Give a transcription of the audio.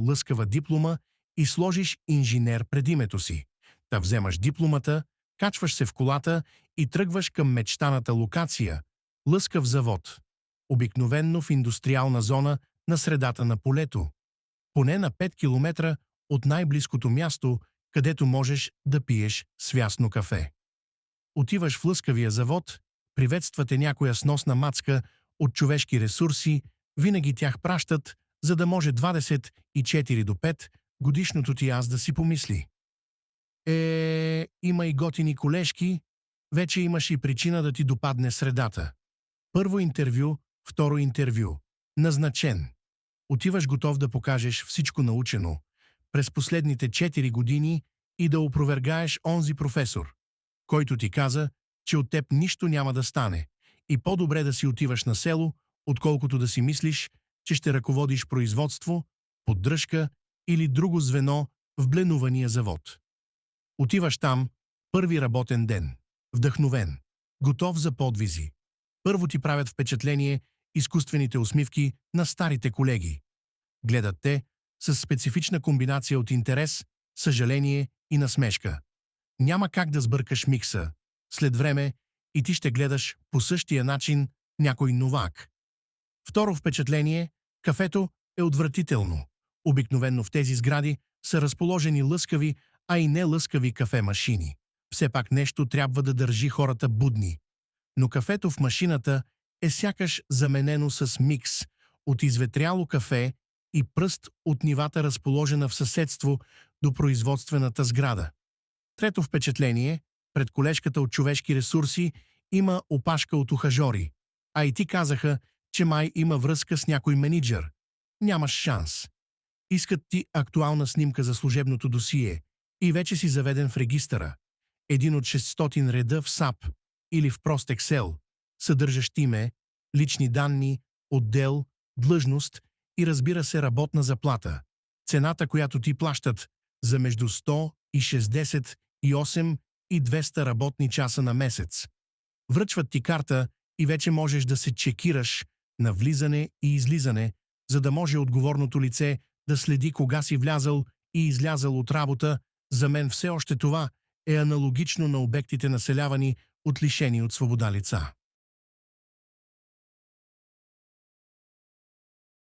лъскава диплома и сложиш инженер пред името си. Та вземаш дипломата, качваш се в колата и тръгваш към мечтаната локация – лъскав завод. Обикновенно в индустриална зона на средата на полето. Поне на 5 километра от най-близкото място, където можеш да пиеш свясно кафе. Отиваш в лъскавия завод, приветства те някоя сносна мацка от човешки ресурси, винаги тях пращат, за да може 24 до 5 годишното ти аз да си помисли. Има и готини колежки, вече имаш и причина да ти допадне средата. Първо интервю, второ интервю. Назначен. Отиваш готов да покажеш всичко научено през последните 4 години и да опровергаеш онзи професор, който ти каза, че от теб нищо няма да стане и по-добре да си отиваш на село, отколкото да си мислиш, че ще ръководиш производство, поддръжка или друго звено в бленувания завод. Отиваш там, първи работен ден, вдъхновен, готов за подвизи. Първо ти правят впечатление изкуствените усмивки на старите колеги. Гледат те с специфична комбинация от интерес, съжаление и насмешка. Няма как да сбъркаш микса. След време и ти ще гледаш по същия начин някой новак. Второ впечатление – кафето е отвратително. Обикновенно в тези сгради са разположени лъскави, а и не лъскави кафе-машини. Все пак нещо трябва да държи хората будни. Но кафето в машината е сякаш заменено с микс от изветряло кафе и пръст от нивата, разположена в съседство до производствената сграда. Трето впечатление – пред колежката от човешки ресурси има опашка от ухажори, а и ти казаха, че май има връзка с някой менеджер. Нямаш шанс. Искат ти актуална снимка за служебното досие и вече си заведен в регистъра. Един от 600 реда в САП или в прост Excel, съдържащ име, лични данни, отдел, длъжност и разбира се работна заплата. Цената, която ти плащат за между 168 и 200 работни часа на месец. Връчват ти карта и вече можеш да се чекираш на влизане и излизане, за да може отговорното лице да следи кога си влязъл и излязъл от работа. За мен все още това е аналогично на обектите, населявани от лишени от свобода лица.